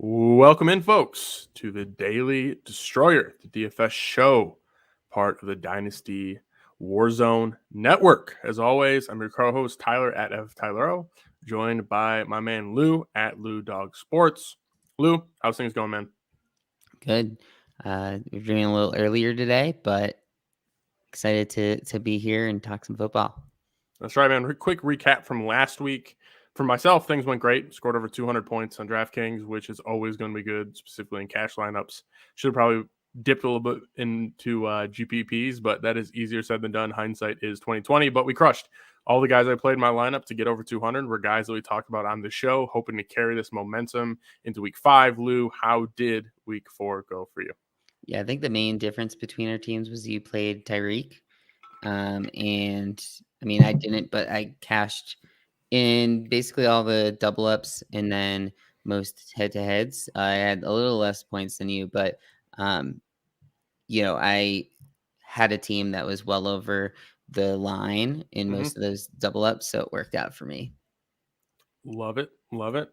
Welcome in, folks, to the Daily Destroyer, the DFS show, part of the Dynasty Warzone Network. As always, I'm your co-host, Tyler at FTylero, joined by my man Lou at Lou Dog Sports. Lou, how's things going, man? Good. We're doing a little earlier today, but excited to be here and talk some football. That's right, man. Quick recap from last week. For myself, things went great. Scored over 200 points on DraftKings, which is always going to be good, specifically in cash lineups. Should have probably dipped a little bit into GPPs, but that is easier said than done. Hindsight is 2020, but we crushed. All the guys I played in my lineup to get over 200 were guys that we talked about on the show, hoping to carry this momentum into week 5. Lou, how did week 4 go for you? Yeah, I think the main difference between our teams was you played Tyreek. And I mean, I didn't, but I cashed in basically all the double ups and then most head to heads. I had a little less points than you, but, I had a team that was well over the line in most of those double ups. So it worked out for me. Love it. Love it.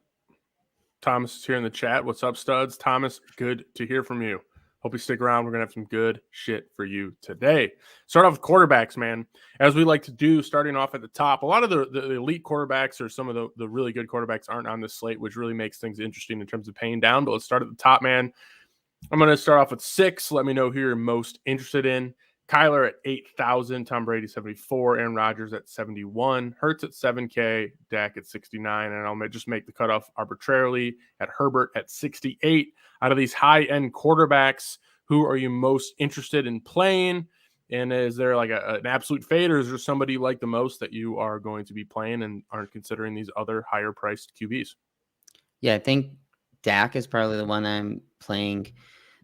Thomas is here in the chat. What's up, studs? Thomas, good to hear from you. Hope you stick around. We're going to have some good shit for you today. Start off with quarterbacks, man. As we like to do, starting off at the top, a lot of the elite quarterbacks or some of the really good quarterbacks aren't on this slate, which really makes things interesting in terms of paying down. But let's start at the top, man. I'm going to start off with 6. Let me know who you're most interested in. Kyler at 8,000, Tom Brady 74, Aaron Rodgers at 71, Hurts at 7K, Dak at 69, and I'll just make the cutoff arbitrarily at Herbert at 68. Out of these high-end quarterbacks, who are you most interested in playing? And is there like an absolute fade, or is there somebody you like the most that you are going to be playing and aren't considering these other higher-priced QBs? Yeah, I think Dak is probably the one I'm playing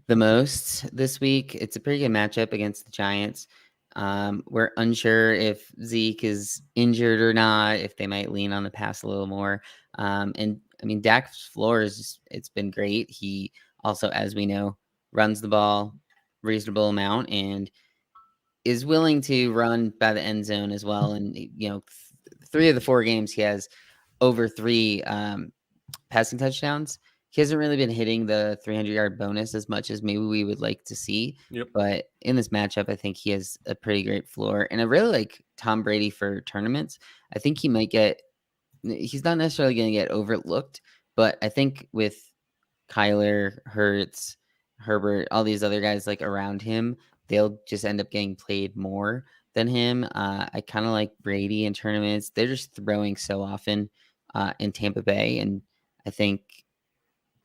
the most this week. It's a pretty good matchup against the Giants. We're unsure if Zeke is injured or not, if they might lean on the pass a little more. And I mean, Dak's floor it's been great. He also, as we know, runs the ball reasonable amount and is willing to run by the end zone as well. And, 3 of the 4 games he has over 3 passing touchdowns. He hasn't really been hitting the 300-yard bonus as much as maybe we would like to see. Yep. But in this matchup, I think he has a pretty great floor. And I really like Tom Brady for tournaments. I think he's not necessarily going to get overlooked, but I think with Kyler, Hurts, Herbert, all these other guys like around him, they'll just end up getting played more than him. I kind of like Brady in tournaments. They're just throwing so often in Tampa Bay. And I think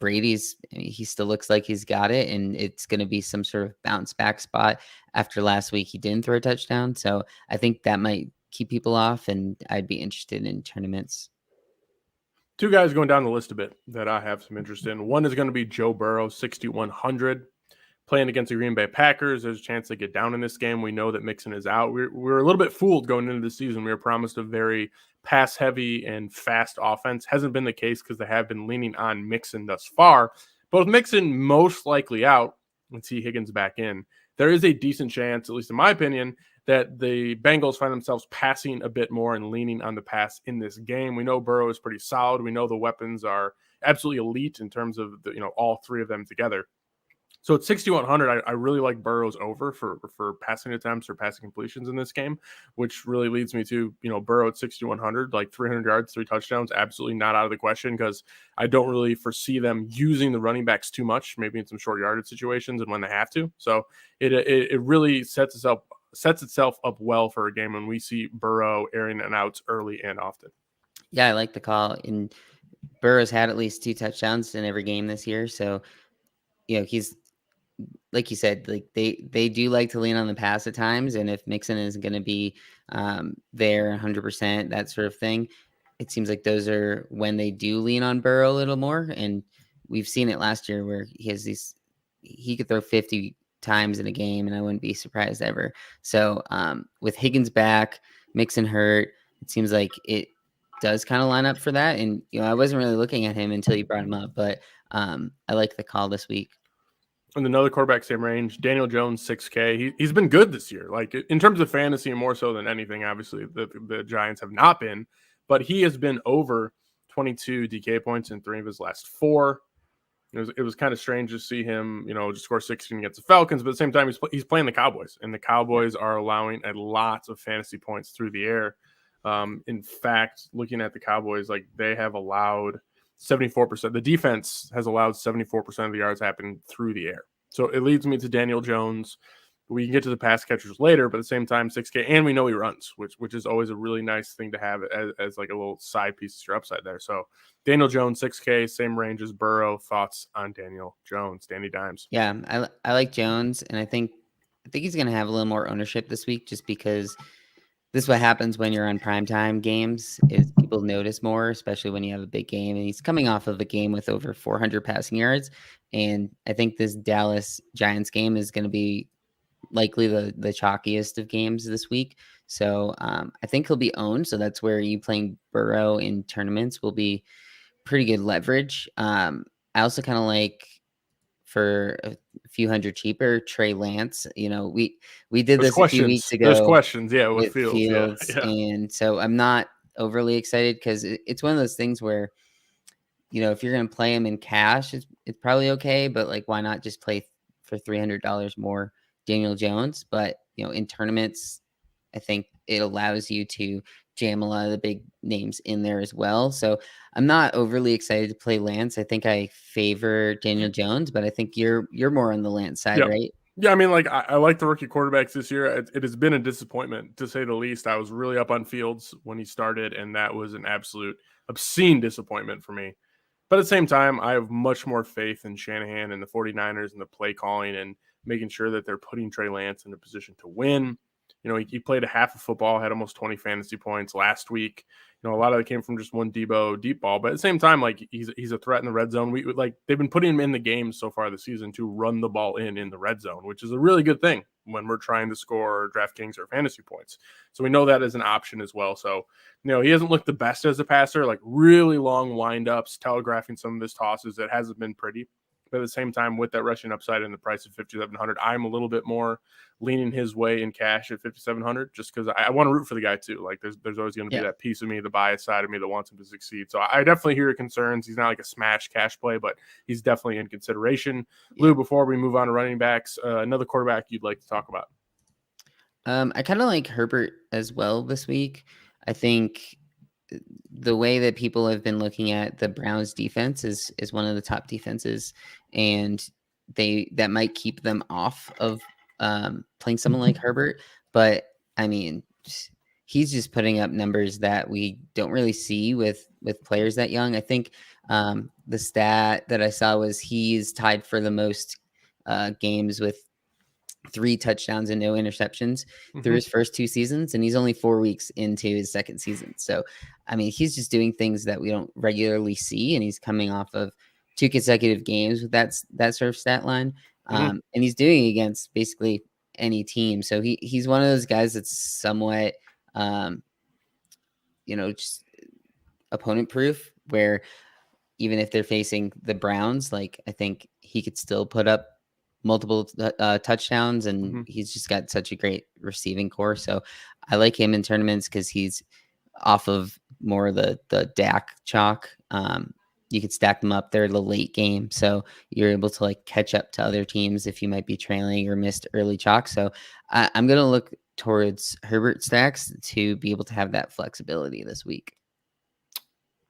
he still looks like he's got it, and it's going to be some sort of bounce back spot. After last week, he didn't throw a touchdown. So I think that might keep people off, and I'd be interested in tournaments. 2 guys going down the list a bit that I have some interest in. One is going to be Joe Burrow, 6,100. Playing against the Green Bay Packers, there's a chance they get down in this game. We know that Mixon is out. We're a little bit fooled going into the season. We were promised a very pass-heavy and fast offense. Hasn't been the case because they have been leaning on Mixon thus far. But with Mixon most likely out and T. Higgins back in, there is a decent chance, at least in my opinion, that the Bengals find themselves passing a bit more and leaning on the pass in this game. We know Burrow is pretty solid. We know the weapons are absolutely elite in terms of all 3 of them together. So at 6,100, I really like Burrow's over for passing attempts or passing completions in this game, which really leads me to, Burrow at 6,100, like 300 yards, 3 touchdowns, absolutely not out of the question because I don't really foresee them using the running backs too much, maybe in some short yardage situations and when they have to. So it really sets itself up well for a game when we see Burrow airing and outs early and often. Yeah, I like the call. And Burrow's had at least 2 touchdowns in every game this year. So, he's, like you said, like they do like to lean on the pass at times. And if Mixon isn't going to be there 100%, that sort of thing, it seems like those are when they do lean on Burrow a little more. And we've seen it last year where he could throw 50 times in a game and I wouldn't be surprised ever. So with Higgins back, Mixon hurt, it seems like it does kind of line up for that. And, I wasn't really looking at him until you brought him up, but I like the call this week. And another quarterback, same range, Daniel Jones, 6K. He's been good this year. Like in terms of fantasy, more so than anything, obviously the Giants have not been, but he has been over 22 DK points in 3 of his last 4. It was kind of strange to see him, just score 16 against the Falcons, but at the same time, he's playing the Cowboys, and the Cowboys are allowing a lot of fantasy points through the air. In fact, looking at the Cowboys, like they have allowed 74%. The defense has allowed 74% of the yards happening through the air. So it leads me to Daniel Jones. We can get to the pass catchers later, but at the same time, 6K, and we know he runs, which is always a really nice thing to have as like a little side piece to your upside there. So Daniel Jones, 6K, same range as Burrow. Thoughts on Daniel Jones, Danny Dimes? Yeah, I like Jones, and I think he's going to have a little more ownership this week, just because this is what happens when you're on primetime games is people notice more, especially when you have a big game. And he's coming off of a game with over 400 passing yards, and I think this Dallas Giants game is going to be likely the chalkiest of games this week. So I think he'll be owned. So that's where you playing Burrow in tournaments will be pretty good leverage. I also kind of like, for a few hundred cheaper, Trey Lance. We did this a few weeks ago. There's questions, with Fields. Yeah. And so I'm not overly excited because it's one of those things where, if you're going to play him in cash, it's probably okay. But like, why not just play for $300 more Daniel Jones? But, in tournaments, I think it allows you to jam a lot of the big names in there as well. So I'm not overly excited to play Lance. I think I favor Daniel Jones, but I think you're more on the Lance side, right? Yeah, I mean, like I like the rookie quarterbacks this year. It has been a disappointment, to say the least. I was really up on Fields when he started, and that was an absolute obscene disappointment for me. But at the same time, I have much more faith in Shanahan and the 49ers and the play calling and making sure that they're putting Trey Lance in a position to win. He played a half of football, had almost 20 fantasy points last week. A lot of it came from just one Debo deep ball. But at the same time, like he's a threat in the red zone. They've been putting him in the games so far this season to run the ball in the red zone, which is a really good thing when we're trying to score DraftKings or fantasy points. So we know that is an option as well. So, he hasn't looked the best as a passer, like really long windups, telegraphing some of his tosses. It hasn't been pretty. But at the same time, with that rushing upside and the price of 5,700, I'm a little bit more leaning his way in cash at 5,700, just because I want to root for the guy too. Like there's always going to be that piece of me, the bias side of me that wants him to succeed. So I definitely hear your concerns. He's not like a smash cash play, but he's definitely in consideration. Yeah. Lou, before we move on to running backs, another quarterback you'd like to talk about? I kind of like Herbert as well this week. I think the way that people have been looking at the Browns defense is one of the top defenses, and that might keep them off of playing someone like Herbert. But I mean, he's just putting up numbers that we don't really see with players that young. I think the stat that I saw was he's tied for the most games with 3 touchdowns and no interceptions through his first 2 seasons. And he's only 4 weeks into his second season. So, I mean, he's just doing things that we don't regularly see. And he's coming off of 2 consecutive games with that sort of stat line. And he's doing it against basically any team. So he's one of those guys that's somewhat, just opponent proof, where even if they're facing the Browns, like I think he could still put up multiple touchdowns, and he's just got such a great receiving core. So I like him in tournaments because he's off of more of the Dak chalk. You could stack them up there in the late game, so you're able to like catch up to other teams if you might be trailing or missed early chalk. So I'm going to look towards Herbert stacks to be able to have that flexibility this week.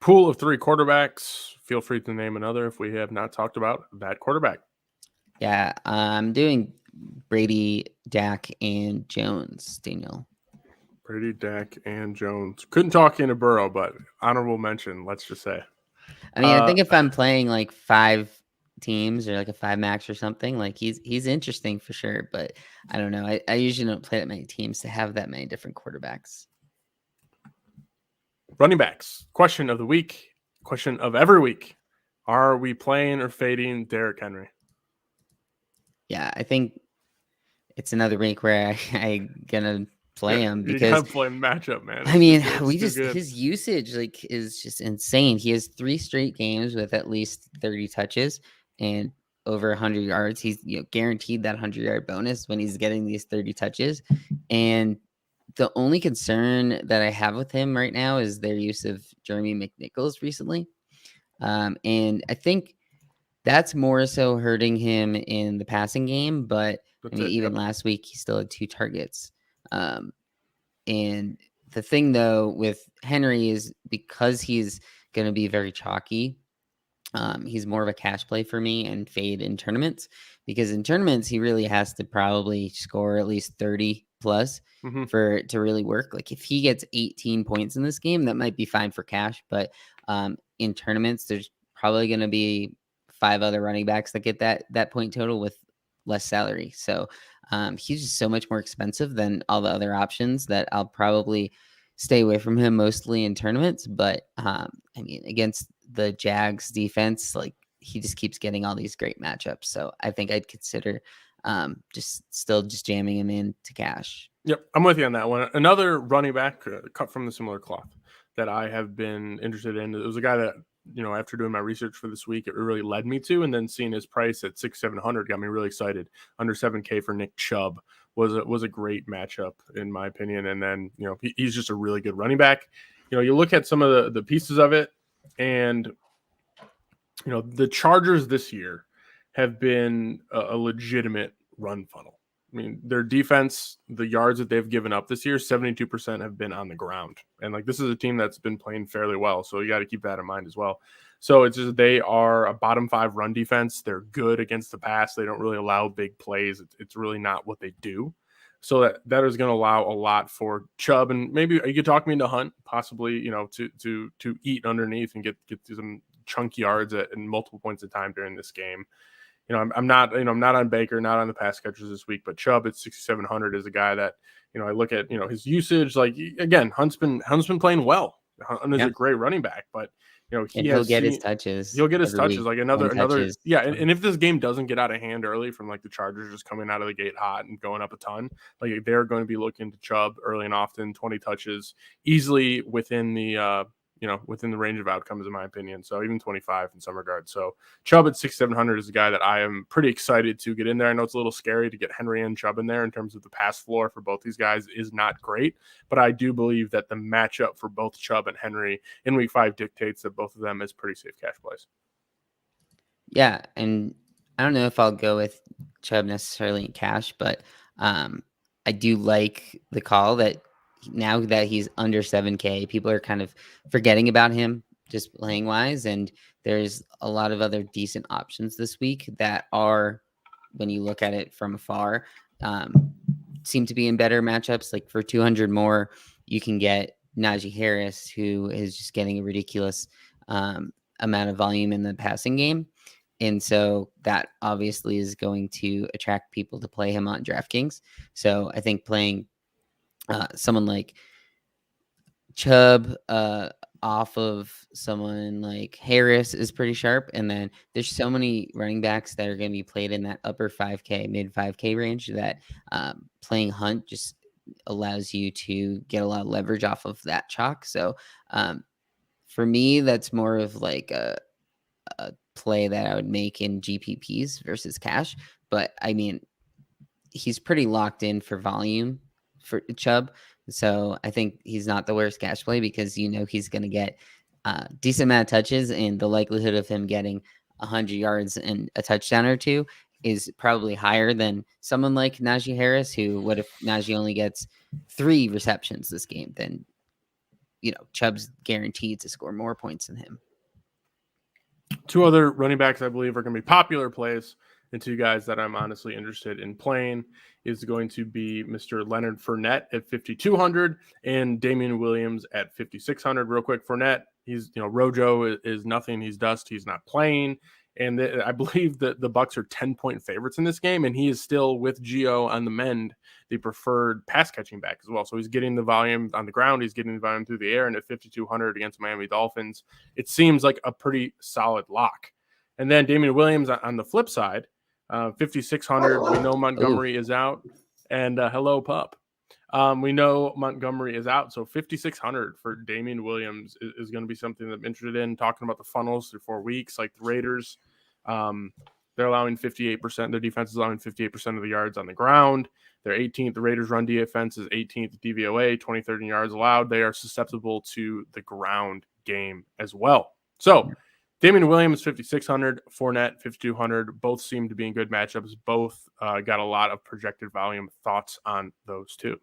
Pool of 3 quarterbacks. Feel free to name another if we have not talked about that quarterback. Yeah, I'm doing Brady, Dak, and Jones, Daniel. Brady, Dak, and Jones. Couldn't talk into Burrow, but honorable mention, let's just say. I mean, I think if I'm playing like 5 teams or like a 5 max or something, like he's interesting for sure. But I don't know. I usually don't play that many teams to have that many different quarterbacks. Running backs. Question of the week. Question of every week. Are we playing or fading Derrick Henry? Yeah, I think it's another week where I'm gonna play him because you gotta play matchup, man. I mean, his usage like is just insane. He has 3 straight games with at least 30 touches and over 100 yards. He's guaranteed that 100-yard bonus when he's getting these 30 touches. And the only concern that I have with him right now is their use of Jeremy McNichols recently. And I think That's more so hurting him in the passing game, but I That's mean, it. even Yep. last week he still had 2 targets. And the thing though with Henry is because he's going to be very chalky. He's more of a cash play for me and fade in tournaments because in tournaments he really has to probably score at least 30 plus Hmm. for it to really work. Like if he gets 18 points in this game, that might be fine for cash, but in tournaments there's probably going to be 5 other running backs that get that point total with less salary. So he's just so much more expensive than all the other options that I'll probably stay away from him mostly in tournaments. But I mean, against the Jags defense, like he just keeps getting all these great matchups. So I think I'd consider just jamming him in to cash. Yep, I'm with you on that one. Another running back cut from the similar cloth that I have been interested in. It was a guy that, after doing my research for this week, it really led me to, and then seeing his price at 6,700 got me really excited. Under 7K for Nick Chubb was a great matchup in my opinion. And then he's just a really good running back. You look at some of the pieces of it, and the Chargers this year have been a legitimate run funnel. I mean, their defense, the yards that they've given up this year, 72% have been on the ground. And this is a team that's been playing fairly well. So you got to keep that in mind as well. So it's just they are a bottom 5 run defense. They're good against the pass. They don't really allow big plays. It's really not what they do. So that is going to allow a lot for Chubb, and maybe you could talk me into Hunt, possibly, to eat underneath and get some chunk yards at multiple points of time during this game. I'm not on Baker, not on the pass catchers this week, but Chubb at 6,700 is a guy that, I look at, his usage. Like again, Hunt's been playing well. Hunt is a great running back, but He'll get his touches. He'll get his every touches. week, Like 10 another, touches. yeah. And if this game doesn't get out of hand early from the Chargers just coming out of the gate hot and going up a ton, they're going to be looking to Chubb early and often, 20 touches easily within the within the range of outcomes, in my opinion. So even 25 in some regards. So Chubb at 6,700 is a guy that I am pretty excited to get in there. I know it's a little scary to get Henry and Chubb in there in terms of the pass floor for both these guys is not great, but I do believe that the matchup for both Chubb and Henry in week 5 dictates that both of them is pretty safe cash plays. Yeah. And I don't know if I'll go with Chubb necessarily in cash, but I do like the call that now that he's under 7K, people are kind of forgetting about him just playing wise. And there's a lot of other decent options this week that are, when you look at it from afar, seem to be in better matchups. Like for 200 more, you can get Najee Harris, who is just getting a ridiculous amount of volume in the passing game. And so that obviously is going to attract people to play him on DraftKings. So I think playing someone like Chubb off of someone like Harris is pretty sharp. And then there's so many running backs that are going to be played in that upper 5K, mid 5K range that playing Hunt just allows you to get a lot of leverage off of that chalk. So for me, that's more of like a play that I would make in GPPs versus cash. But I mean, he's pretty locked in for volume for Chubb. So I think he's not the worst cash play because he's going to get a decent amount of touches, and the likelihood of him getting 100 yards and a touchdown or two is probably higher than someone like Najee Harris, who what if Najee only gets 3 receptions this game? Then, Chubb's guaranteed to score more points than him. 2 other running backs I believe are going to be popular plays, and 2 guys that I'm honestly interested in playing is going to be Mr. Leonard Fournette at 5,200 and Damien Williams at 5,600. Real quick, Fournette, he's Rojo is nothing. He's dust. He's not playing, and I believe that the Bucs are 10-point favorites in this game, and he is still with Gio on the mend, the preferred pass catching back as well. So he's getting the volume on the ground. He's getting the volume through the air, and at 5,200 against Miami Dolphins, it seems like a pretty solid lock. And then Damien Williams on the flip side, 5,600. We know Montgomery is out, and hello pup. We know Montgomery is out, so 5,600 for Damien Williams is going to be something that I'm interested in. Talking about the funnels through 4 weeks, like the Raiders, they're allowing 58%. Their defense is allowing 58% of the yards on the ground. They're 18th. The Raiders' run defense is 18th DVOA, 23rd in yards allowed. They are susceptible to the ground game as well. So Damien Williams, 5,600, Fournette, 5,200. Both seem to be in good matchups. Both got a lot of projected volume. Thoughts on those two?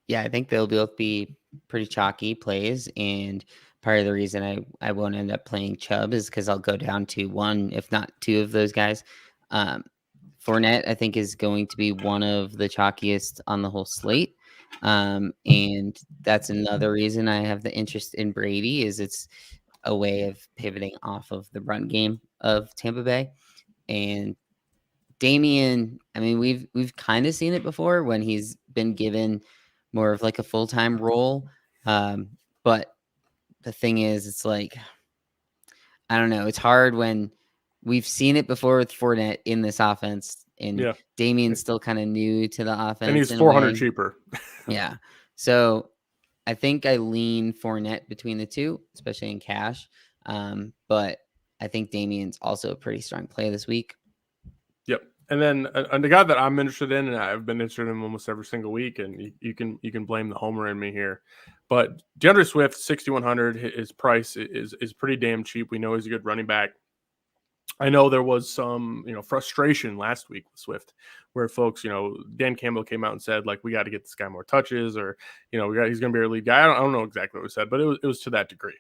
Yeah, I think they'll both be pretty chalky plays. And part of the reason I won't end up playing Chubb is because I'll go down to one, if not two of those guys. Fournette, I think, is going to be one of the chalkiest on the whole slate. And that's another reason I have the interest in Brady is it's a way of pivoting off of the run game of Tampa Bay. And Damien, I mean, we've kind of seen it before when he's been given more of like a full-time role. But the thing is, it's like, I don't know. It's hard when we've seen it before with Fournette in this offense, and Damien's still kind of new to the offense. And he's 400 cheaper. Yeah. So I think I lean Fournette between the two, especially in cash. But I think Damien's also a pretty strong play this week. Yep. And then the guy that I'm interested in, and I've been interested in almost every single week, and you can blame the homer in me here, but DeAndre Swift, 6,100, his price is pretty damn cheap. We know he's a good running back. I know there was some, frustration last week with Swift, where folks, Dan Campbell came out and said, like, we got to get this guy more touches, or he's going to be our lead guy. I don't know exactly what was said, but it was to that degree.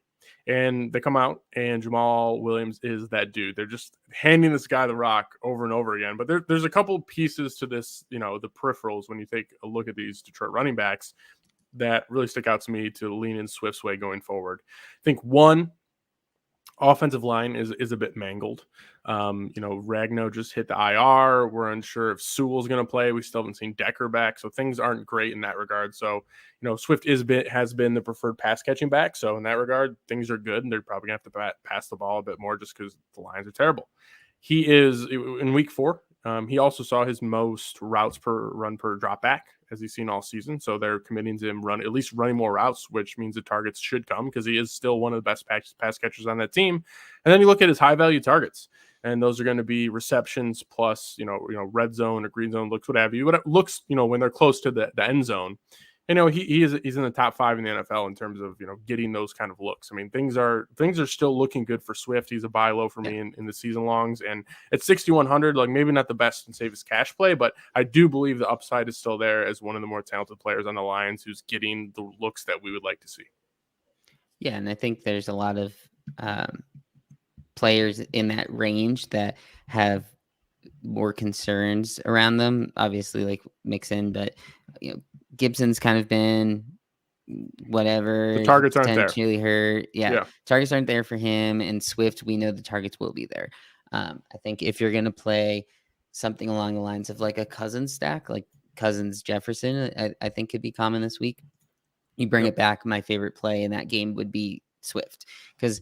And they come out, and Jamal Williams is that dude. They're just handing this guy the rock over and over again. But there's a couple pieces to this, the peripherals when you take a look at these Detroit running backs that really stick out to me to lean in Swift's way going forward. I think one, offensive line is a bit mangled. Ragno just hit the IR. We're unsure if Sewell's going to play. We still haven't seen Decker back, so things aren't great in that regard. So, Swift has been the preferred pass catching back. So in that regard, things are good, and they're probably going to have to pass the ball a bit more just because the lines are terrible. He is in week 4. He also saw his most routes per run per drop back as he's seen all season. So they're committing to him running more routes, which means the targets should come because he is still one of the best pass catchers on that team. And then you look at his high value targets, and those are going to be receptions plus, red zone or green zone looks, what have you. But it looks, when they're close to the end zone, he's in the top 5 in the NFL in terms of, getting those kind of looks. I mean, things are still looking good for Swift. He's a buy low for me in the season longs, and at 6,100, like maybe not the best and safest cash play, but I do believe the upside is still there as one of the more talented players on the Lions who's getting the looks that we would like to see. Yeah. And I think there's a lot of players in that range that have more concerns around them, obviously like Mixon, but Gibson's kind of been whatever. The targets aren't there. Potentially hurt. Yeah. Targets aren't there for him. And Swift, we know the targets will be there. I think if you're going to play something along the lines of like a Cousins stack, like Cousins Jefferson, I think could be common this week. You bring it back. My favorite play in that game would be Swift, because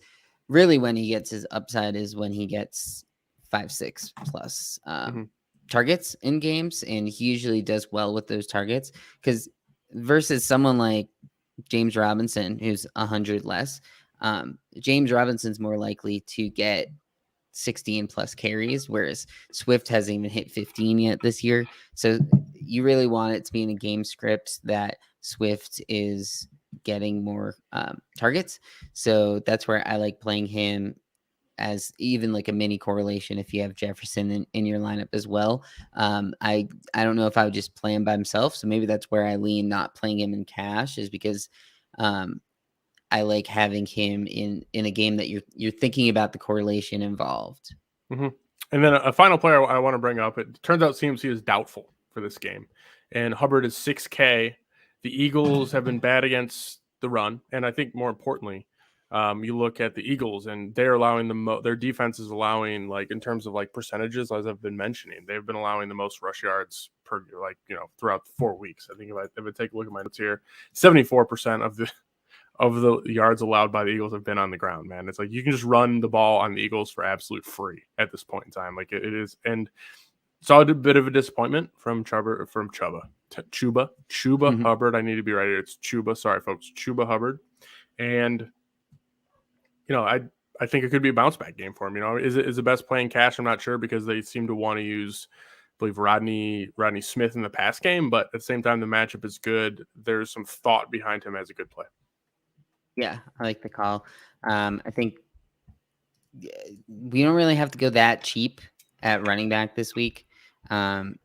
really when he gets his upside is when he gets 5-6 plus targets in games, and he usually does well with those targets, because versus someone like James Robinson who's 100 less, James Robinson's more likely to get 16 plus carries, whereas Swift hasn't even hit 15 yet this year. So you really want it to be in a game script that Swift is getting more targets. So that's where I like playing him as even like a mini correlation if you have Jefferson in your lineup as well. I don't know if I would just play him by himself. So maybe that's where I lean not playing him in cash, is because I like having him in a game that you're thinking about the correlation involved. Mm-hmm. And then a final player I want to bring up, it turns out CMC is doubtful for this game, and Hubbard is 6K. The Eagles have been bad against the run, and I think more importantly, you look at the Eagles, and they're allowing their defense is allowing, like in terms of like percentages, as I've been mentioning, they've been allowing the most rush yards per, throughout 4 weeks. I think if I take a look at my notes here, 74% of the yards allowed by the Eagles have been on the ground, man. It's like you can just run the ball on the Eagles for absolute free at this point in time. Like it is, and saw a bit of a disappointment from Chuba Hubbard. I need to be right here. It's Chuba. Sorry, folks. Chuba Hubbard. And I think it could be a bounce back game for him. Is the best play in cash? I'm not sure, because they seem to want to use, I believe, Rodney Smith in the pass game, but at the same time, the matchup is good. There's some thought behind him as a good play. Yeah, I like the call. I think we don't really have to go that cheap at running back this week. Do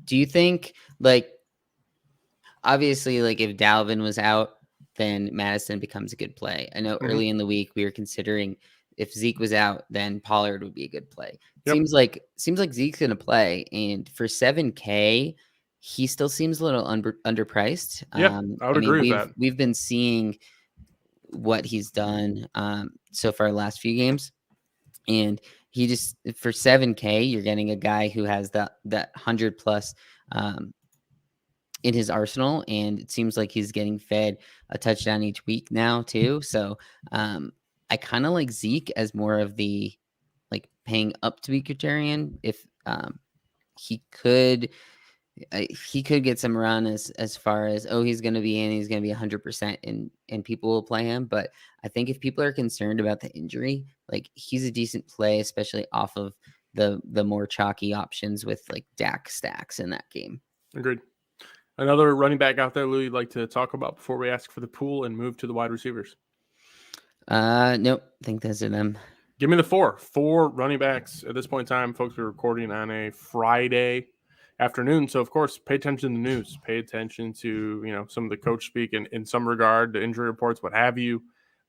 you think, like, obviously, like if Dalvin was out, then Madison becomes a good play. I know early in the week we were considering if Zeke was out, then Pollard would be a good play. Yep. Seems like Zeke's gonna play, and for 7K, he still seems a little underpriced. Yeah, I would agree with that. We've been seeing what he's done so far last few games, and he just for 7K, you're getting a guy who has that 100 plus in his arsenal, and it seems like he's getting fed a touchdown each week now too. So I kind of like Zeke as more of the like paying up to be Criterion. If he could get some run as far as he's going to be in, he's going to be 100% and people will play him. But I think if people are concerned about the injury, like he's a decent play, especially off of the more chalky options with like Dak stacks in that game. Agreed. Another running back out there, Lou, you'd like to talk about before we ask for the pool and move to the wide receivers? Nope. I think those are them. Give me the four running backs at this point in time. Folks, we're recording on a Friday afternoon. So, of course, pay attention to the news. Pay attention to, some of the coach speak in some regard, the injury reports, what have you.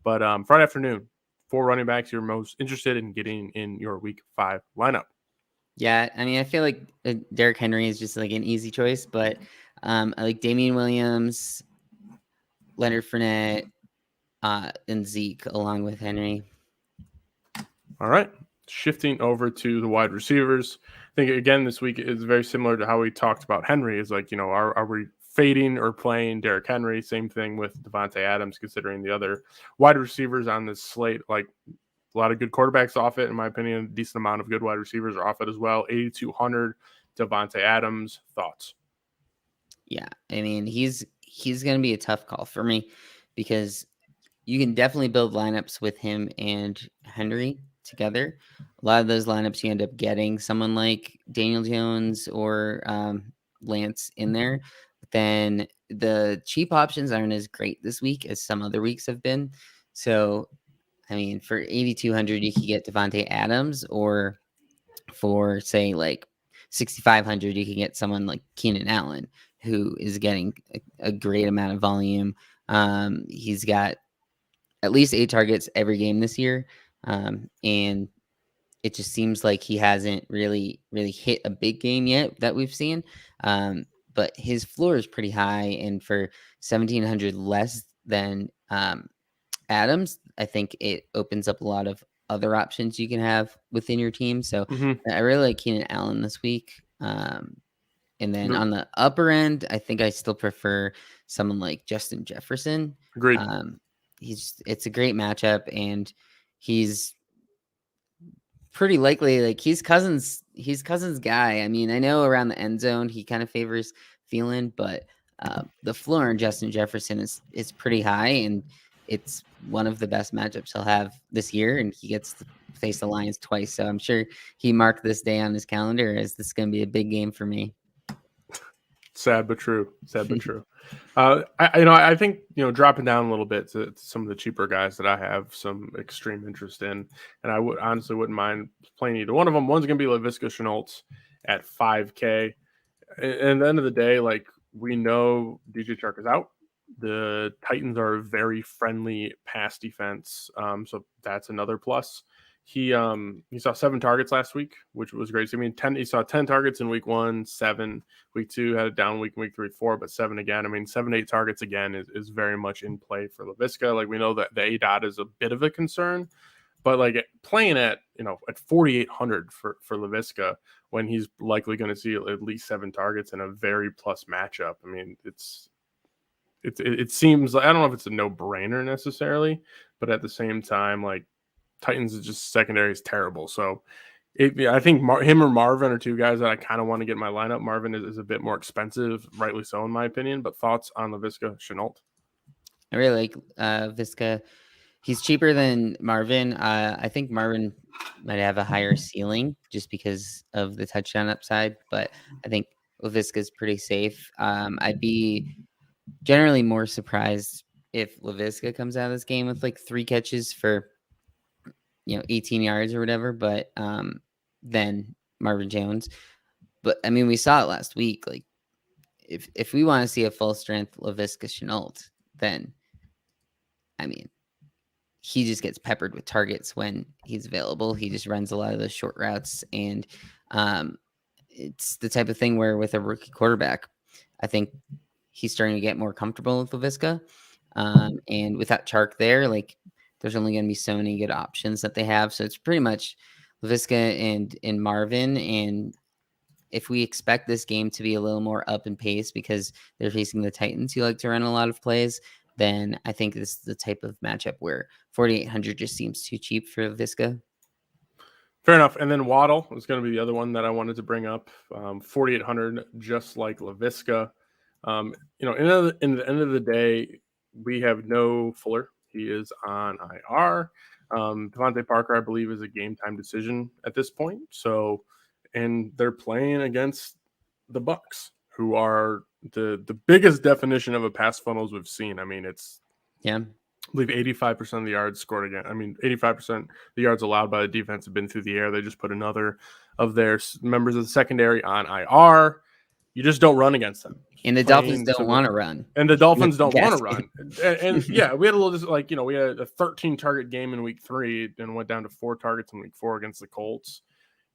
But Friday afternoon, 4 running backs you're most interested in getting in your week 5 lineup. Yeah, I mean, I feel like Derrick Henry is just like an easy choice, but I like Damien Williams, Leonard Fournette, and Zeke along with Henry. All right. Shifting over to the wide receivers. I think, again, this week is very similar to how we talked about Henry. Is like, are we fading or playing Derrick Henry? Same thing with Devontae Adams, considering the other wide receivers on this slate. Like, a lot of good quarterbacks off it, in my opinion. A decent amount of good wide receivers are off it as well. 8,200, Devontae Adams. Thoughts? Yeah, I mean, he's going to be a tough call for me because you can definitely build lineups with him and Henry together. A lot of those lineups you end up getting someone like Daniel Jones or Lance in there. But then the cheap options aren't as great this week as some other weeks have been. So, I mean, for 8,200, you could get Devontae Adams, or for say like 6,500, you can get someone like Keenan Allen, who is getting a great amount of volume. He's got at least 8 targets every game this year. And it just seems like he hasn't really hit a big game yet that we've seen. But his floor is pretty high. And for 1,700 less than Adams, I think it opens up a lot of other options you can have within your team. So I really like Keenan Allen this week. And then on the upper end, I think I still prefer someone like Justin Jefferson. Agreed. It's a great matchup, and he's pretty likely like he's Cousins' guy. I mean, I know around the end zone he kind of favors Thielen, but the floor in Justin Jefferson is pretty high, and it's one of the best matchups he'll have this year, and he gets to face the Lions twice. So I'm sure he marked this day on his calendar as this is going to be a big game for me. Sad but true. I think dropping down a little bit to some of the cheaper guys that I have some extreme interest in, and I honestly wouldn't mind playing either one of them. One's going to be Laviska Shenault at 5K. And at the end of the day, like, we know DJ Chark is out. The Titans are a very friendly pass defense, so that's another plus. He saw 7 targets last week, which was great. So, I mean, he saw 10 targets in week 1, 7 week 2, had a down week in week 3, 4, but 7 again. I mean, 7, 8 targets again is very much in play for Laviska. Like, we know that the ADOT is a bit of a concern, but like playing at 4,800 for Laviska when he's likely going to see at least 7 targets in a very plus matchup. I mean, it seems like, I don't know if it's a no-brainer necessarily, but at the same time, like, Titans is just secondary is terrible. So I think him or Marvin are 2 guys that I kind of want to get in my lineup. Marvin is a bit more expensive, rightly so in my opinion, but thoughts on Laviska Shenault? I really like Viska. He's cheaper than Marvin. I think Marvin might have a higher ceiling just because of the touchdown upside, but I think Laviska is pretty safe. I'd be generally more surprised if Laviska comes out of this game with like 3 catches for 18 yards or whatever, but than Marvin Jones. But I mean, we saw it last week. Like, if we want to see a full strength Laviska Shenault, then I mean, he just gets peppered with targets when he's available. He just runs a lot of those short routes, and it's the type of thing where with a rookie quarterback, I think he's starting to get more comfortable with Laviska. And without Chark there, like there's only going to be so many good options that they have. So it's pretty much Laviska and Marvin. And if we expect this game to be a little more up in pace because they're facing the Titans who like to run a lot of plays, then I think this is the type of matchup where 4,800 just seems too cheap for Laviska. Fair enough. And then Waddle is going to be the other one that I wanted to bring up. 4,800, just like Laviska. In the end of the day, we have no Fuller. He is on IR. Devontae Parker, I believe, is a game time decision at this point. So, and they're playing against the Bucks, who are the biggest definition of a pass funnels we've seen. I mean, I believe 85% of the yards scored again. I mean, 85% of the yards allowed by the defense have been through the air. They just put another of their members of the secondary on IR. You just don't run against them. And the Dolphins don't want to run. And the Dolphins don't want to run. And yeah, we had a little, we had a 13 target game in week 3 and went down to 4 targets in week 4 against the Colts.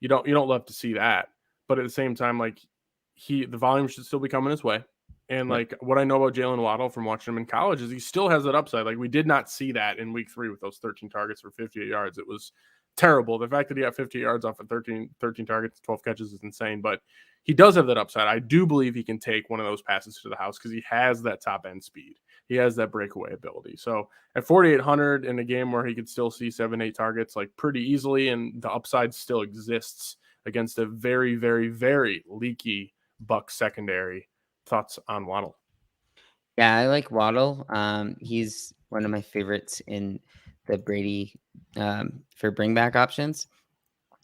You don't love to see that. But at the same time, the volume should still be coming his way. And what I know about Jalen Waddle from watching him in college is he still has that upside. Like we did not see that in week 3 with those 13 targets for 58 yards. It was terrible. The fact that he got 50 yards off of 13 targets, 12 catches is insane, but he does have that upside. I do believe he can take one of those passes to the house because he has that top end speed. He has that breakaway ability. So at 4,800 in a game where he could still see 7-8 targets pretty easily, and the upside still exists against a very, very, very leaky Bucs secondary. Thoughts on Waddle? Yeah, I like Waddle. He's one of my favorites in the Brady for bring back options.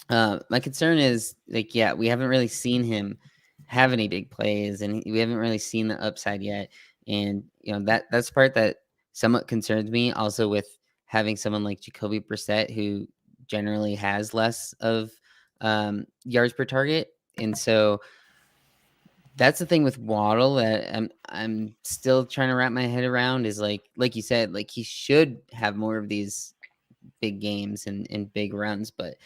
My concern is we haven't really seen him have any big plays, and we haven't really seen the upside yet. And that's the part that somewhat concerns me. Also, with having someone like Jacoby Brissett, who generally has less of yards per target, and so that's the thing with Waddle that I'm still trying to wrap my head around. Is like you said, he should have more of these big games and big runs, but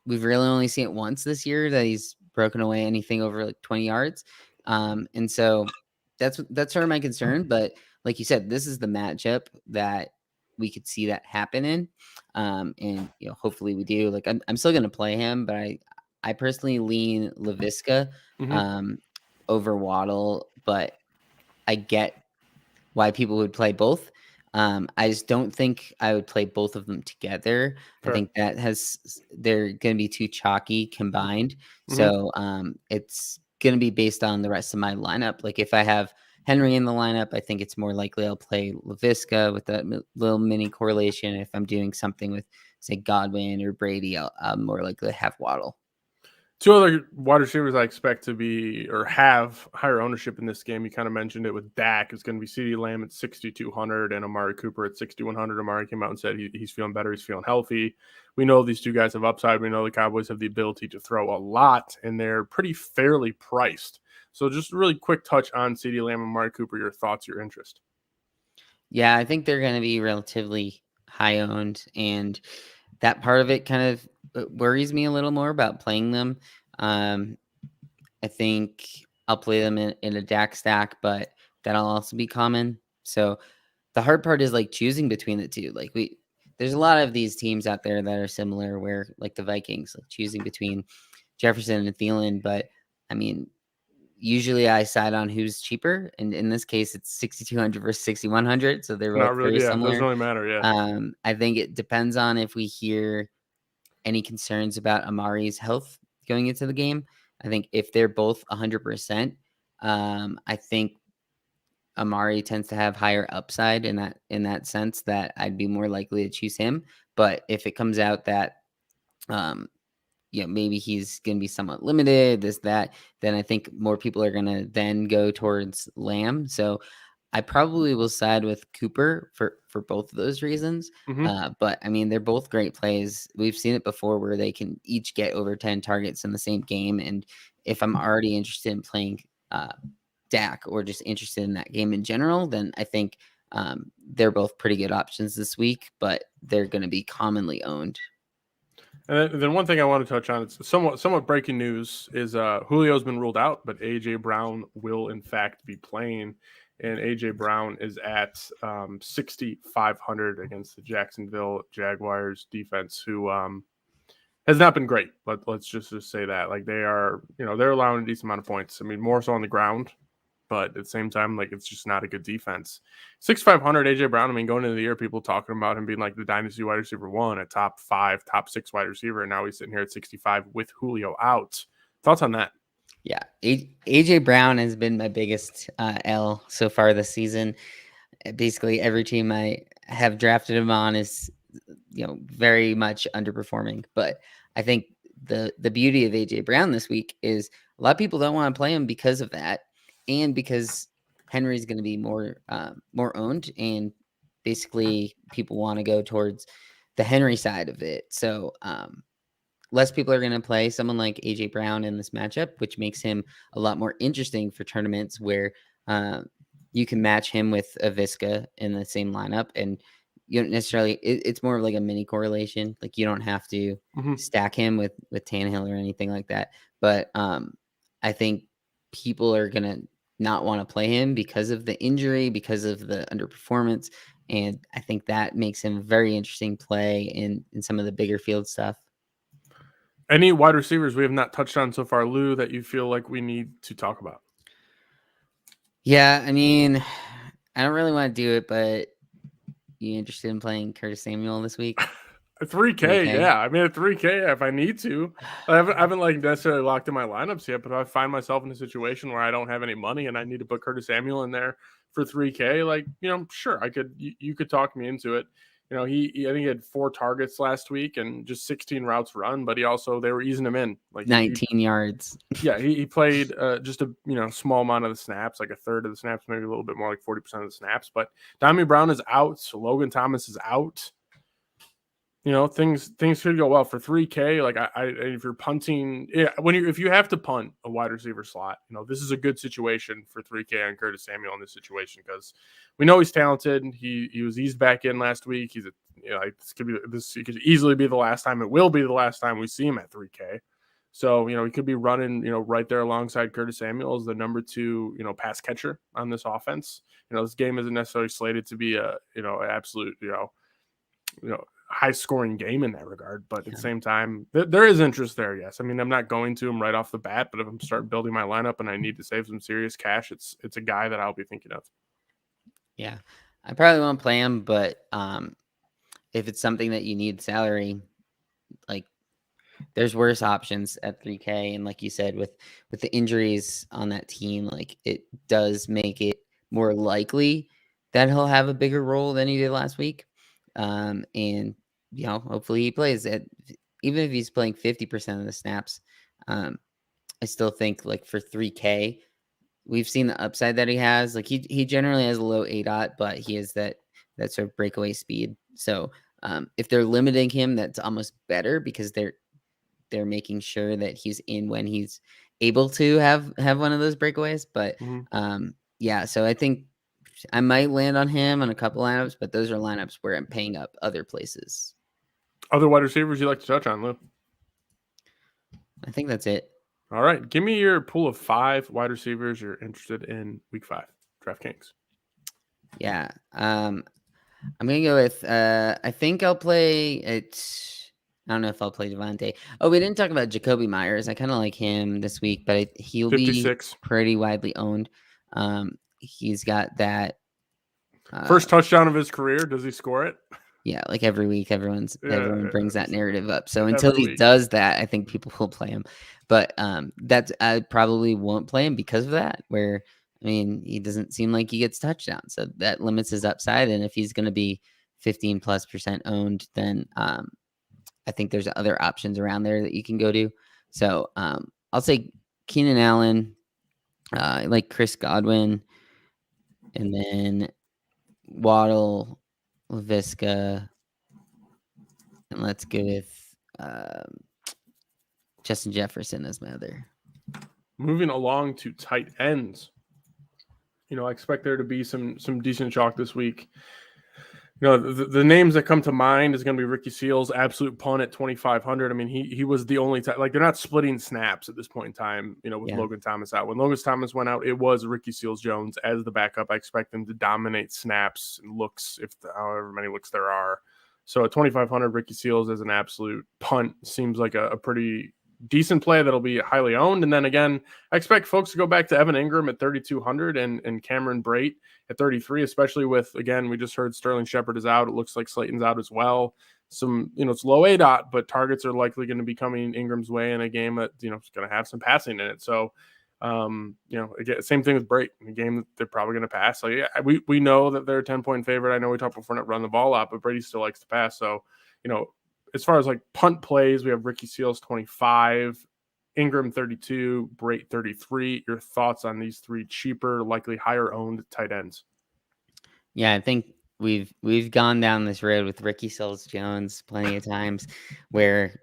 we've really only seen it once this year that he's broken away anything over 20 yards. And so that's sort of my concern. But like you said, this is the matchup that we could see that happen in. And hopefully we do. I'm still going to play him, but I personally lean Laviska over Waddle, but I get why people would play both. I just don't think I would play both of them together. Sure. I think they're going to be too chalky combined. So it's going to be based on the rest of my lineup. If I have Henry in the lineup, I think it's more likely I'll play Laviska with that little mini correlation. If I'm doing something with, say, Godwin or Brady, I'm more likely to have Waddle. 2 other wide receivers I expect to be or have higher ownership in this game. You kind of mentioned it with Dak. It's going to be CeeDee Lamb at 6,200 and Amari Cooper at 6,100. Amari came out and said he's feeling better. He's feeling healthy. We know these 2 guys have upside. We know the Cowboys have the ability to throw a lot, and they're pretty fairly priced. So just a really quick touch on CeeDee Lamb and Amari Cooper, your thoughts, your interest. Yeah, I think they're going to be relatively high owned, and that part of it kind of worries me a little more about playing them. I think I'll play them in a Dak stack, but that'll also be common. So the hard part is choosing between the two. There's a lot of these teams out there that are similar where the Vikings, choosing between Jefferson and Thielen. But I mean, usually I side on who's cheaper. And in this case, it's 6,200 versus 6,100. So they're both very similar. It doesn't really matter. Yeah. I think it depends on if we hear any concerns about Amari's health going into the game. I think if they're both 100%, I think Amari tends to have higher upside in that sense that I'd be more likely to choose him. But if it comes out that maybe he's going to be somewhat limited, then I think more people are going to then go towards Lamb. So I probably will side with Cooper for both of those reasons. But I mean, they're both great plays. We've seen it before where they can each get over 10 targets in the same game. And if I'm already interested in playing Dak or just interested in that game in general, then I think they're both pretty good options this week, but they're going to be commonly owned. And then one thing I want to touch on, it's somewhat breaking news, is Julio's been ruled out, but A.J. Brown will in fact be playing. And A.J. Brown is at 6,500 against the Jacksonville Jaguars defense, who has not been great. Let's just say that. Like, they are, they're allowing a decent amount of points. I mean, more so on the ground, but at the same time, like, it's just not a good defense. 6,500 A.J. Brown, I mean, going into the year, people talking about him being like the dynasty wide receiver 1, a top 5, top 6 wide receiver, and now he's sitting here at 65 with Julio out. Thoughts on that? Yeah, A.J. Brown has been my biggest L so far this season. Basically, every team I have drafted him on is, very much underperforming. But I think the beauty of A.J. Brown this week is a lot of people don't want to play him because of that, and because Henry's going to be more owned, and basically people want to go towards the Henry side of it. So less people are going to play someone like A.J. Brown in this matchup, which makes him a lot more interesting for tournaments where you can match him with a Visca in the same lineup, and you don't necessarily. It's more of like a mini correlation. Like, you don't have to stack him with Tannehill or anything like that. But I think people are going to not want to play him because of the injury, because of the underperformance. And I think that makes him a very interesting play in some of the bigger field stuff. Any wide receivers we have not touched on so far, Lou, that you feel like we need to talk about? Yeah, I mean, I don't really want to do it, but you interested in playing Curtis Samuel this week? 3K, yeah. I mean, at 3K, if I need to. I haven't like necessarily locked in my lineups yet, but if I find myself in a situation where I don't have any money and I need to put Curtis Samuel in there for 3K, like, sure, I could. You could talk me into it. I think he had 4 targets last week and just 16 routes run, but they were easing him in, like 19 yards. Yeah, he played just a small amount of the snaps, like a third of the snaps, maybe a little bit more, like 40% of the snaps. But Damien Brown is out, so Logan Thomas is out. Things could go well for 3K. Like, if you're punting, if you have to punt a wide receiver slot, this is a good situation for 3K on Curtis Samuel in this situation, because we know he's talented. He was eased back in last week. He's this could easily be the last time. It will be the last time we see him at 3K. So, he could be running, right there alongside Curtis Samuel as the number 2, pass catcher on this offense. This game isn't necessarily slated to be a, absolute, high scoring game in that regard, but at the same time, there is interest there. Yes. I mean, I'm not going to him right off the bat, but if I'm starting building my lineup and I need to save some serious cash, it's a guy that I'll be thinking of. Yeah. I probably won't play him, but if it's something that you need salary, like, there's worse options at 3K. And like you said, with the injuries on that team, like, it does make it more likely that he'll have a bigger role than he did last week. And hopefully he plays even if he's playing 50% of the snaps. I still think, like, for 3K, we've seen the upside that he has. Like, he generally has a low ADOT, but he has that sort of breakaway speed. So if they're limiting him, that's almost better, because they're making sure that he's in when he's able to have one of those breakaways. But yeah, so I think I might land on him on a couple lineups, but those are lineups where I'm paying up other places. Other wide receivers you like to touch on, Lou? I think that's it. All right. Give me your pool of 5 wide receivers you're interested in week 5, DraftKings. Yeah. I'm going to go with, I think I'll play it. I don't know if I'll play Devontae. Oh, we didn't talk about Jacoby Myers. I kind of like him this week, but he'll 56. Be pretty widely owned. He's got that first touchdown of his career. Does he score it? Yeah, like every week, everyone brings that narrative up. So until he does that, I think people will play him. But I probably won't play him because of that. Where, I mean, he doesn't seem like he gets touchdowns, so that limits his upside. And if he's going to be 15+% owned, then I think there's other options around there that you can go to. So I'll say Keenan Allen, like Chris Godwin. And then Waddle, LaVisca, and let's go with Justin Jefferson as my other. Moving along to tight ends. I expect there to be some decent chalk this week. The names that come to mind is going to be Ricky Seals, absolute punt at 2,500. I mean, he was the only time, like, they're not splitting snaps at this point in time, with Logan Thomas out. When Logan Thomas went out, it was Ricky Seals-Jones as the backup. I expect him to dominate snaps and looks, however many looks there are. So at 2,500, Ricky Seals as an absolute punt seems like a pretty decent play that'll be highly owned. And then again, I expect folks to go back to Evan Ingram at 3,200 and Cameron Brate at 33, especially with, again, we just heard Sterling Shepard is out. It looks like Slayton's out as well. Some, it's low ADOT, but targets are likely going to be coming Ingram's way in a game that, is going to have some passing in it. So, again, same thing with Brate, in a game that they're probably going to pass. So, yeah, we know that they're a 10-point favorite. I know we talked about Fournette run the ball out, but Brady still likes to pass. So, as far as like punt plays, we have Ricky Seals 25, Ingram 32, Brate 33. Your thoughts on these three cheaper, likely higher owned tight ends? Yeah, I think we've gone down this road with Ricky Seals-Jones plenty of times where,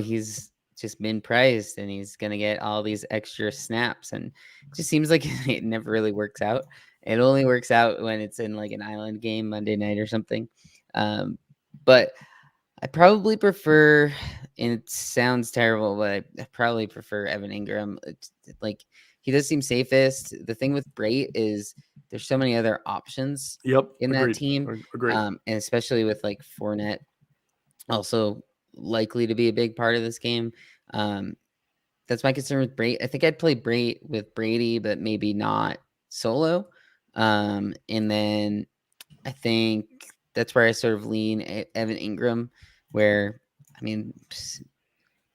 he's just been priced and he's going to get all these extra snaps. And it just seems like it never really works out. It only works out when it's in like an island game Monday night or something. But I probably prefer, and it sounds terrible, but I probably prefer Evan Ingram. Like, he does seem safest. The thing with Brate is there's so many other options in that team. Agreed. And especially with like Fournette also likely to be a big part of this game. That's my concern with Brate. I think I'd play Brate with Brady, but maybe not solo. And then I think that's where I sort of lean Evan Ingram, where, I mean,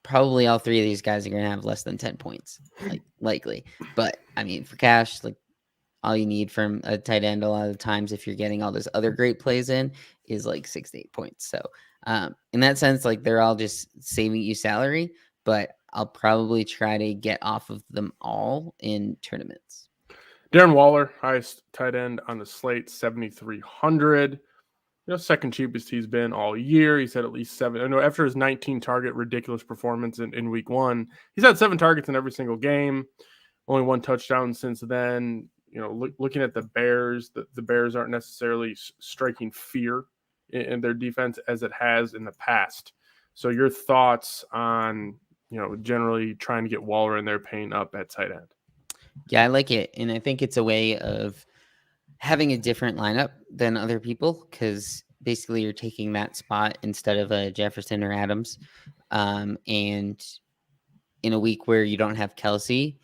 probably all three of these guys are going to have less than 10 points, likely. But, I mean, for cash, like, all you need from a tight end a lot of the times, if you're getting all those other great plays in, is like 6 to 8 points. So, in that sense, like, they're all just saving you salary, but I'll probably try to get off of them all in tournaments. Darren Waller, highest tight end on the slate, 7,300. Second cheapest he's been all year. He's had at least 7. I know after his 19 target ridiculous performance in week 1, he's had 7 targets in every single game. Only 1 touchdown since then. Looking at the Bears, the Bears aren't necessarily striking fear in their defense as it has in the past. So your thoughts on, generally trying to get Waller in there, paying up at tight end? Yeah, I like it. And I think it's a way of having a different lineup than other people, because basically you're taking that spot instead of a Jefferson or Adams. And in a week where you don't have Kelsey,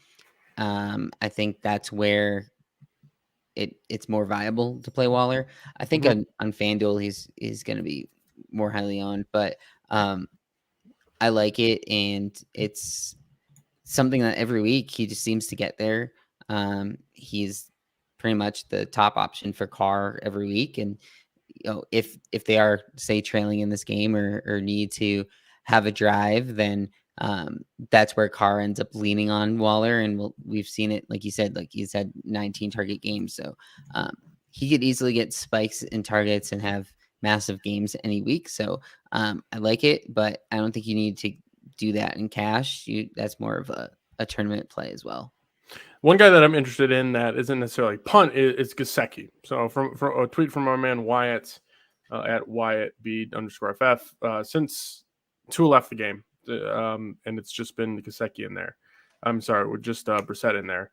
I think that's where it's more viable to play Waller. I think on FanDuel he's going to be more highly owned, but I like it, and it's something that every week he just seems to get there. He's pretty much the top option for Carr every week, and if they are, say, trailing in this game or need to have a drive, then that's where Carr ends up leaning on Waller, and we've seen it, like you said, like he's had 19 target games, so he could easily get spikes in targets and have massive games any week. So I like it, but I don't think you need to do that in cash. That's more of a tournament play as well. One guy that I'm interested in that isn't necessarily punt is Gaseki. So from a tweet from our man Wyatt at WyattB_FF, since Tua left the game, and it's just been Gaseki in there. I'm sorry, with just Brissett in there.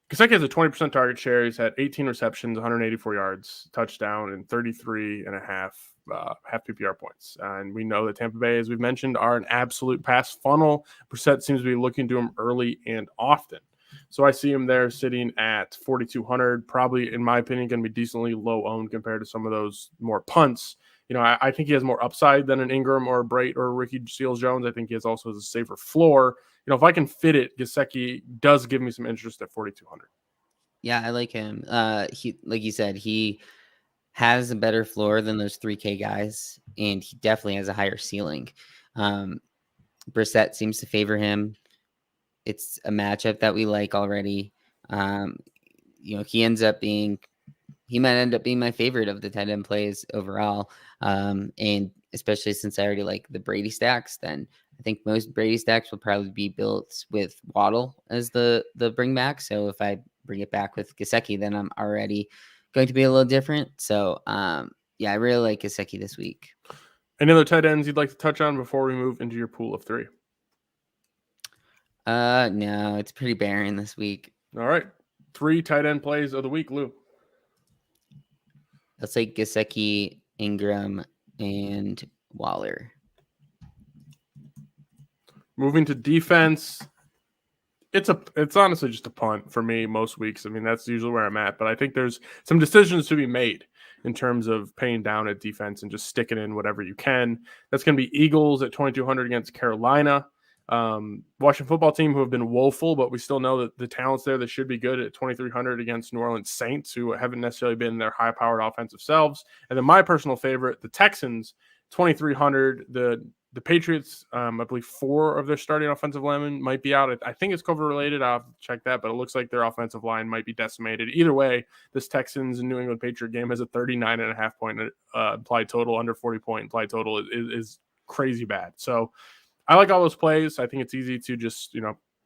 Gaseki has a 20% target share. He's had 18 receptions, 184 yards, touchdown, and 33 and a half PPR points. And we know that Tampa Bay, as we've mentioned, are an absolute pass funnel. Brissett seems to be looking to him early and often. So I see him there sitting at 4,200, probably, in my opinion, going to be decently low owned compared to some of those more punts. I think he has more upside than an Ingram or a Brate or a Ricky Seals-Jones. I think he has also a safer floor. If I can fit it, Gaseki does give me some interest at 4,200. Yeah, I like him. He, like you said, he has a better floor than those 3K guys, and he definitely has a higher ceiling. Brissett seems to favor him. It's a matchup that we like already. He ends up being he might end up being my favorite of the tight end plays overall. And especially since I already like the Brady stacks, then I think most Brady stacks will probably be built with Waddle as the bring back. So if I bring it back with Gaseki, then I'm already going to be a little different. So yeah, I really like Gaseki this week. Any other tight ends you'd like to touch on before we move into your pool of 3? No, it's pretty barren this week. All right. 3 tight end plays of the week, Lou. Let's say Gaseki, Ingram, and Waller. Moving to defense, it's honestly just a punt for me most weeks. I mean, that's usually where I'm at, but I think there's some decisions to be made in terms of paying down at defense and just sticking in whatever you can. That's going to be Eagles at 2,200 against Carolina. Washington football team, who have been woeful, but we still know that the talent's there that should be good, at 2,300 against New Orleans Saints, who haven't necessarily been their high-powered offensive selves. And then my personal favorite, the Texans, 2,300. The Patriots, I believe 4 of their starting offensive linemen might be out. I think it's COVID related. I'll have to check that, but it looks like their offensive line might be decimated. Either way, this Texans and New England Patriot game has a 39.5 point implied total, under 40 point implied total is crazy bad. So I like all those plays. I think it's easy to just,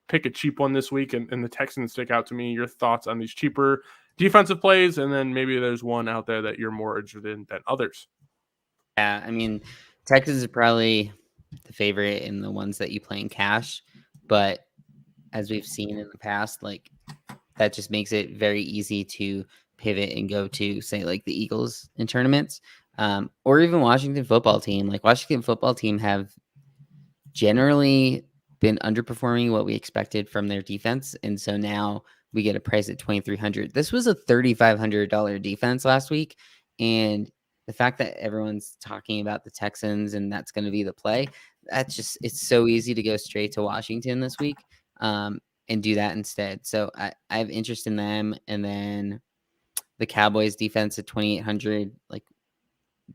pick a cheap one this week, and the Texans stick out to me. Your thoughts on these cheaper defensive plays, and then maybe there's one out there that you're more interested in than others. Yeah, I mean, Texas is probably the favorite in the ones that you play in cash, but as we've seen in the past, like that just makes it very easy to pivot and go to, say, like the Eagles in tournaments, or even Washington football team. Like Washington football team have generally been underperforming what we expected from their defense, and so now we get a price at 2,300. This was a $3,500 defense last week, and the fact that everyone's talking about the Texans and that's going to be the play, it's so easy to go straight to Washington this week and do that instead. So I have interest in them. And then the Cowboys defense at 2,800, like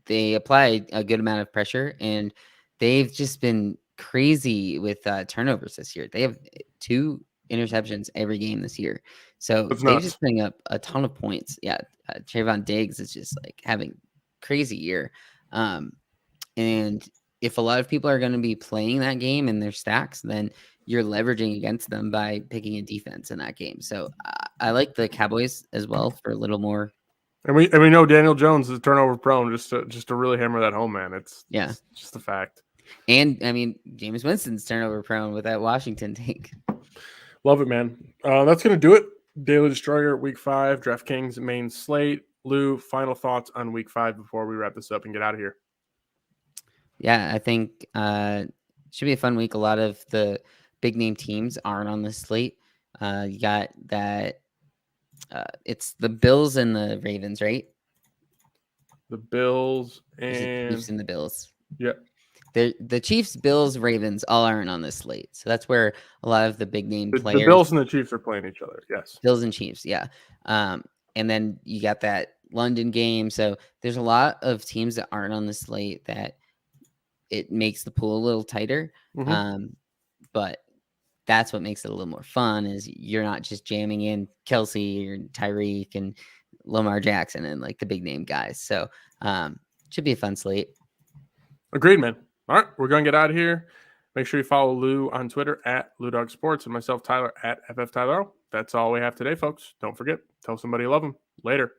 they apply a good amount of pressure, and they've just been crazy with turnovers this year. They have 2 interceptions every game this year. So they're just putting up a ton of points. Yeah. Trayvon Diggs is just like having crazy year. And if a lot of people are going to be playing that game in their stacks, then you're leveraging against them by picking a defense in that game. So I like the Cowboys as well for a little more. And we know Daniel Jones is turnover prone, just to really hammer that home, man. It's just a fact. And I mean, Jameis Winston's turnover prone with that Washington take. Love it, man. That's going to do it. Daily Destroyer, week 5, DraftKings main slate. Lou, final thoughts on week 5 before we wrap this up and get out of here. Yeah, I think it should be a fun week. A lot of the big name teams aren't on the slate. You got that. It's the Bills and the Ravens, right? The Bills and Chiefs and the Bills. Yeah. The Chiefs, Bills, Ravens all aren't on this slate. So that's where a lot of the big name players. The Bills and the Chiefs are playing each other. Yes. Bills and Chiefs. Yeah. And then you got that London game. So there's a lot of teams that aren't on the slate that it makes the pool a little tighter. Mm-hmm. But that's what makes it a little more fun, is you're not just jamming in Kelsey or Tyreek and Lamar Jackson and like the big name guys. So should be a fun slate. Agreed, man. All right, we're going to get out of here. Make sure you follow Lou on Twitter at LouDogSports and myself, Tyler, at FFTyler. That's all we have today, folks. Don't forget, tell somebody you love them. Later.